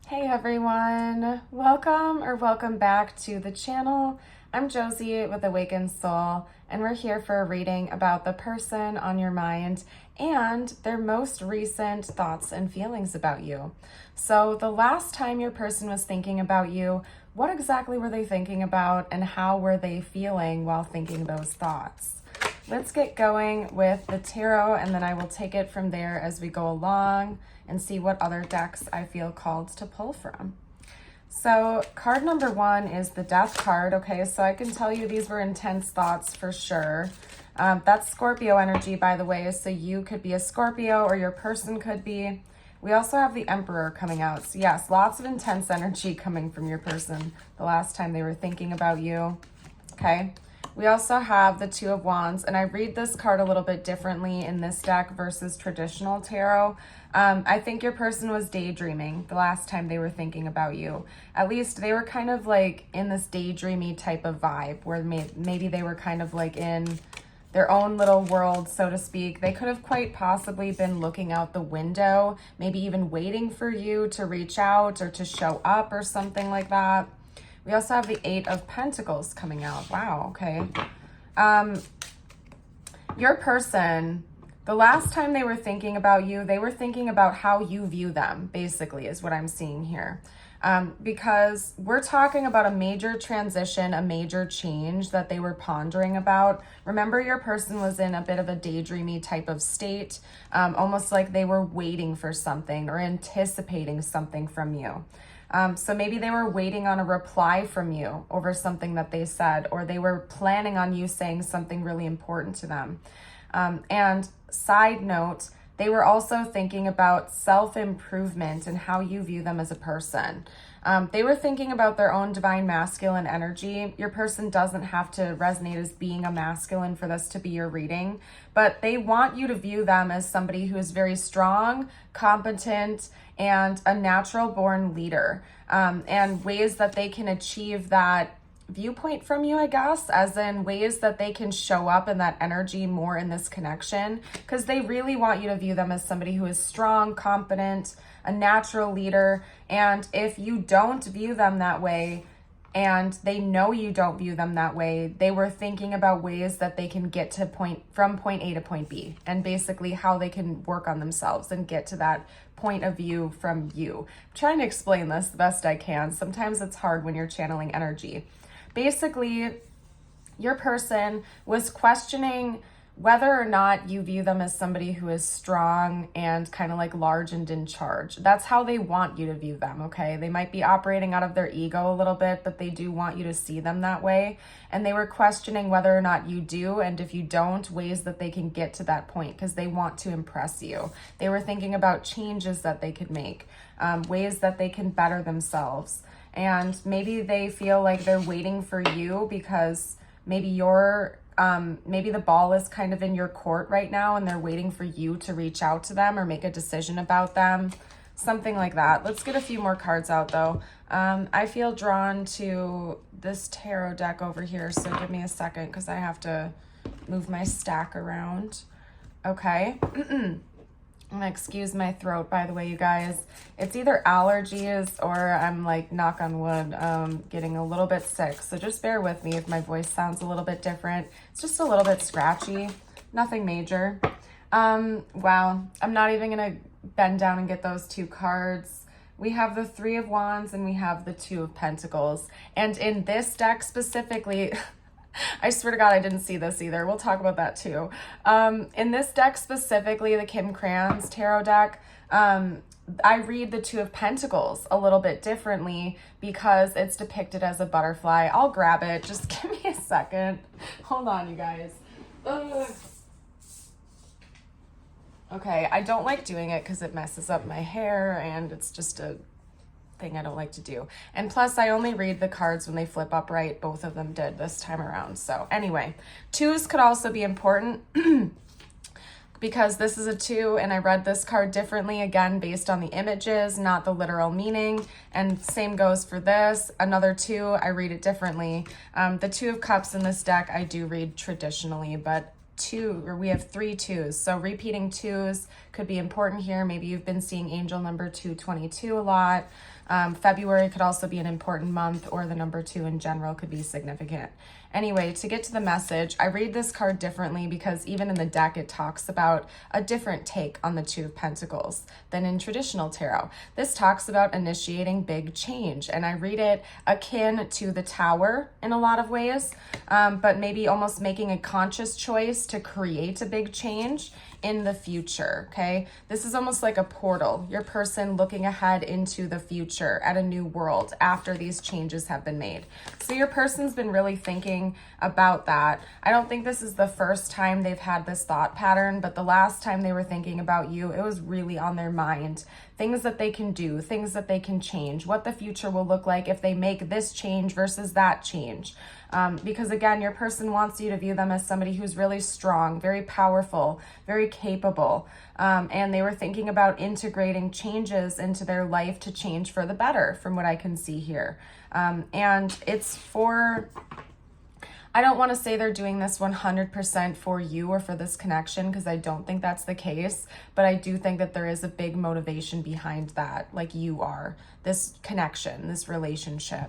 Hey everyone, welcome back to the channel. I'm Josie with Awakened Soul, and we're here for a reading about the person on your mind and their most recent thoughts and feelings about you. So the last time your person was thinking about you, what exactly were they thinking about and how were they feeling while thinking those thoughts? Let's get going with the tarot, and then I will take it from there as we go along and see what other decks I feel called to pull from. So card number one is the Death card. Okay, so I can tell you these were intense thoughts for sure. That's Scorpio energy, by the way, so you could be a Scorpio or your person could be. We also have the Emperor coming out. So yes, lots of intense energy coming from your person the last time they were thinking about you. Okay. We also have the Two of Wands, and I read this card a little bit differently in this deck versus traditional tarot. I think your person was daydreaming the last time they were thinking about you. At least they were kind of like in this daydreamy type of vibe where maybe they were kind of like in their own little world, so to speak. They could have quite possibly been looking out the window, maybe even waiting for you to reach out or to show up or something like that. We also have the Eight of Pentacles coming out. Wow, okay. Your person, the last time they were thinking about you, they were thinking about how you view them, basically, is what I'm seeing here. Because we're talking about a major transition, a major change that they were pondering about. Remember, your person was in a bit of a daydreamy type of state, almost like they were waiting for something or anticipating something from you. So maybe they were waiting on a reply from you over something that they said, or they were planning on you saying something really important to them. And side note, they were also thinking about self-improvement and how you view them as a person. They were thinking about their own divine masculine energy. Your person doesn't have to resonate as being a masculine for this to be your reading, but they want you to view them as somebody who is very strong, competent, and a natural born leader, and ways that they can achieve that viewpoint from you, I guess, as in ways that they can show up in that energy more in this connection, because they really want you to view them as somebody who is strong, competent, a natural leader. And if you don't view them that way, and they know you don't view them that way, they were thinking about ways that they can get to from point A to point B, and basically how they can work on themselves and get to that point of view from you. I'm trying to explain this the best I can. Sometimes it's hard when you're channeling energy. Basically, your person was questioning whether or not you view them as somebody who is strong and kind of like large and in charge. That's how they want you to view them, okay? They might be operating out of their ego a little bit, but they do want you to see them that way. And they were questioning whether or not you do, and if you don't, ways that they can get to that point, because they want to impress you. They were thinking about changes that they could make, ways that they can better themselves. And maybe they feel like they're waiting for you because maybe maybe the ball is kind of in your court right now and they're waiting for you to reach out to them or make a decision about them, something like that. Let's get a few more cards out though. I feel drawn to this tarot deck over here, so give me a second because I have to move my stack around. Okay. Excuse my throat, by the way, you guys. It's either allergies or I'm like, knock on wood, getting a little bit sick. So just bear with me if my voice sounds a little bit different. It's just a little bit scratchy, nothing major. Wow, I'm not even gonna bend down and get those two cards. We have the Three of Wands and we have the Two of Pentacles. And in this deck specifically, I swear to God, I didn't see this either. We'll talk about that too. In this deck specifically, the Kim Krans tarot deck, I read the Two of Pentacles a little bit differently because it's depicted as a butterfly. I'll grab it. Just give me a second. Hold on, you guys. Ugh. Okay, I don't like doing it because it messes up my hair and it's just a thing I don't like to do. And plus, I only read the cards when they flip upright. Both of them did this time around. So anyway, twos could also be important because this is a two and I read this card differently, again, based on the images, not the literal meaning. And same goes for this. Another two, I read it differently. The Two of Cups in this deck, I do read traditionally, but we have 3 twos. So repeating twos could be important here. Maybe you've been seeing angel number 222 a lot. February could also be an important month, or the number 2 in general could be significant. Anyway, to get to the message, I read this card differently because even in the deck, it talks about a different take on the 2 of Pentacles than in traditional tarot. This talks about initiating big change, and I read it akin to the Tower in a lot of ways, but maybe almost making a conscious choice to create a big change in the future, okay? This is almost like a portal. Your person looking ahead into the future at a new world after these changes have been made. So your person's been really thinking about that. I don't think this is the first time they've had this thought pattern, but the last time they were thinking about you, it was really on their mind. Things that they can do, things that they can change, what the future will look like if they make this change versus that change. Because again, your person wants you to view them as somebody who's really strong, very powerful, very capable. And they were thinking about integrating changes into their life to change for the better, from what I can see here. And it's for... I don't want to say they're doing this 100% for you or for this connection, because I don't think that's the case, but I do think that there is a big motivation behind that, like you are, this connection, this relationship.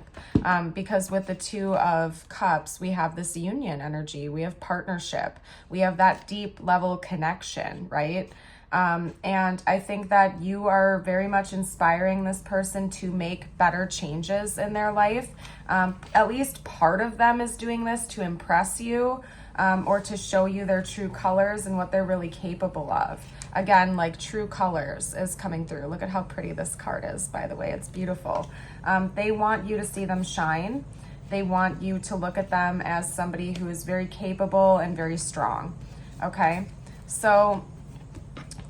Because with the 2 of Cups, we have this union energy, we have partnership, we have that deep level connection, right? And I think that you are very much inspiring this person to make better changes in their life. At least part of them is doing this to impress you, or to show you their true colors and what they're really capable of. Again, like true colors is coming through. Look at how pretty this card is, by the way. It's beautiful. They want you to see them shine. They want you to look at them as somebody who is very capable and very strong. Okay, so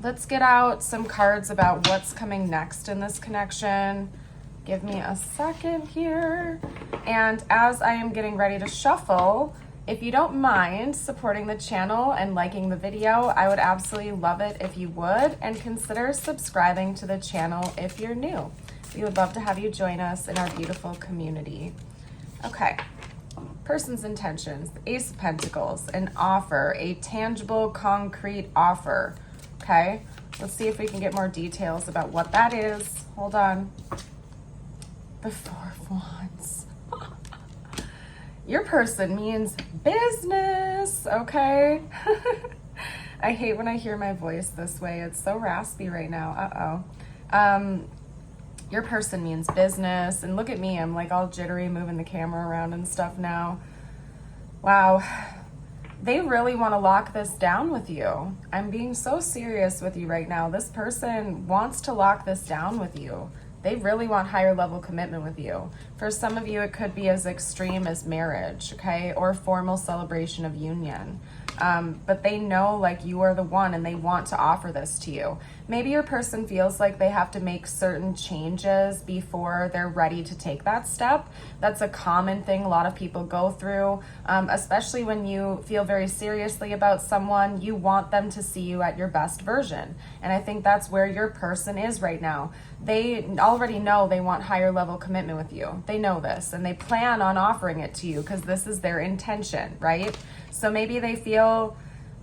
let's get out some cards about what's coming next in this connection. Give me a second here. And as I am getting ready to shuffle, if you don't mind supporting the channel and liking the video, I would absolutely love it if you would, and consider subscribing to the channel if you're new. We would love to have you join us in our beautiful community. Okay, person's intentions, the Ace of Pentacles, an offer, a tangible, concrete offer. Okay, let's see if we can get more details about what that is. Hold on. The 4 of Wands. Your person means business, okay? I hate when I hear my voice this way. It's so raspy right now. Your person means business. And look at me, I'm like all jittery, moving the camera around and stuff now. Wow. They really want to lock this down with you. I'm being so serious with you right now. This person wants to lock this down with you. They really want higher level commitment with you. For some of you, it could be as extreme as marriage, okay? Or formal celebration of union. But they know like you are the one, and they want to offer this to you. Maybe your person feels like they have to make certain changes before they're ready to take that step. That's a common thing a lot of people go through, especially when you feel very seriously about someone. You want them to see you at your best version. And I think that's where your person is right now. They already know they want higher level commitment with you. They know this, and they plan on offering it to you because this is their intention, right? So maybe they feel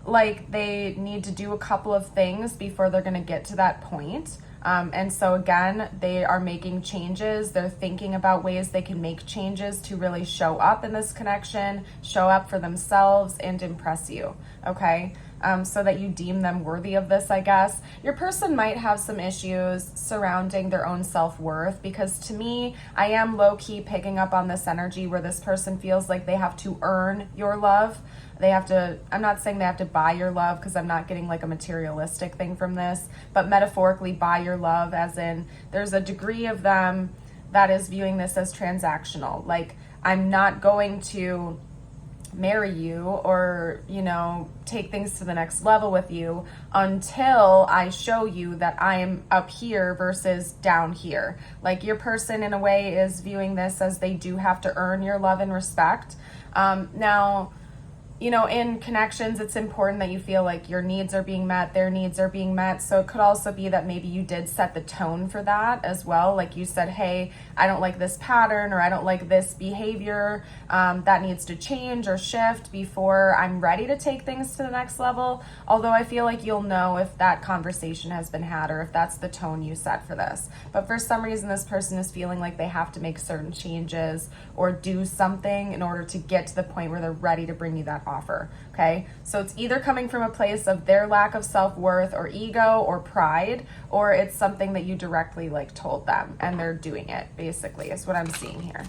like they need to do a couple of things before they're going to get to that point. And so again, they are making changes. They're thinking about ways they can make changes to really show up in this connection, show up for themselves, and impress you, okay? So that you deem them worthy of this, I guess. Your person might have some issues surrounding their own self-worth, because to me, I am low-key picking up on this energy where this person feels like they have to earn your love. They have to, I'm not saying they have to buy your love, because I'm not getting like a materialistic thing from this, but metaphorically buy your love, as in there's a degree of them that is viewing this as transactional. Like, I'm not going to marry you or, you know, take things to the next level with you until I show you that I'm up here versus down here. Like, your person in a way is viewing this as they do have to earn your love and respect. Now, you know, in connections, it's important that you feel like your needs are being met, their needs are being met. So it could also be that maybe you did set the tone for that as well. Like you said, hey, I don't like this pattern, or I don't like this behavior, that needs to change or shift before I'm ready to take things to the next level. Although I feel like you'll know if that conversation has been had or if that's the tone you set for this. But for some reason, this person is feeling like they have to make certain changes or do something in order to get to the point where they're ready to bring you that offer. Okay, so it's either coming from a place of their lack of self-worth or ego or pride, or it's something that you directly like told them and they're doing it, basically, is what I'm seeing here.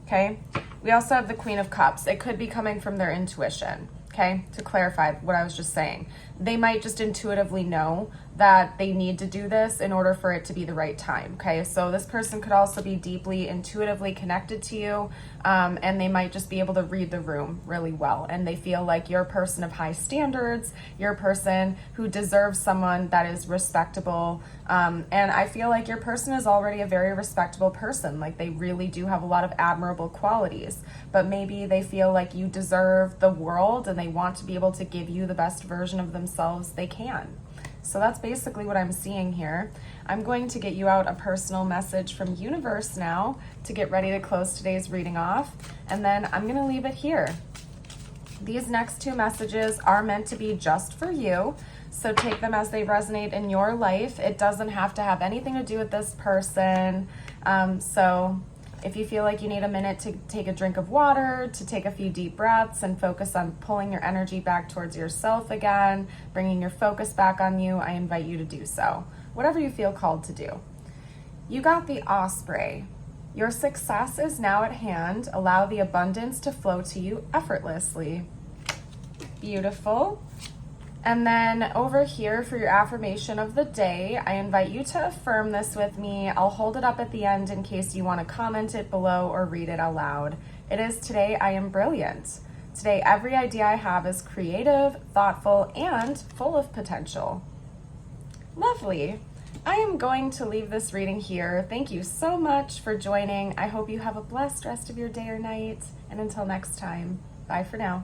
Okay, we also have the Queen of Cups. It could be coming from their intuition. Okay, to clarify what I was just saying, they might just intuitively know that they need to do this in order for it to be the right time. Okay, so this person could also be deeply intuitively connected to you, and they might just be able to read the room really well, and they feel like you're a person of high standards, you're a person who deserves someone that is respectable, and I feel like your person is already a very respectable person. Like, they really do have a lot of admirable qualities, but maybe they feel like you deserve the world and they want to be able to give you the best version of themselves they can. So that's basically what I'm seeing here. I'm going to get you out a personal message from universe now to get ready to close today's reading off, and then I'm going to leave it here. These next two messages are meant to be just for you, so take them as they resonate in your life. It doesn't have to have anything to do with this person. So if you feel like you need a minute to take a drink of water, to take a few deep breaths and focus on pulling your energy back towards yourself again, bringing your focus back on you, I invite you to do so. Whatever you feel called to do. You got the Osprey. Your success is now at hand. Allow the abundance to flow to you effortlessly. Beautiful. And then over here for your affirmation of the day, I invite you to affirm this with me. I'll hold it up at the end in case you want to comment it below or read it out loud. It is, today I am brilliant. Today every idea I have is creative, thoughtful, and full of potential. Lovely. I am going to leave this reading here. Thank you so much for joining. I hope you have a blessed rest of your day or night. And until next time, bye for now.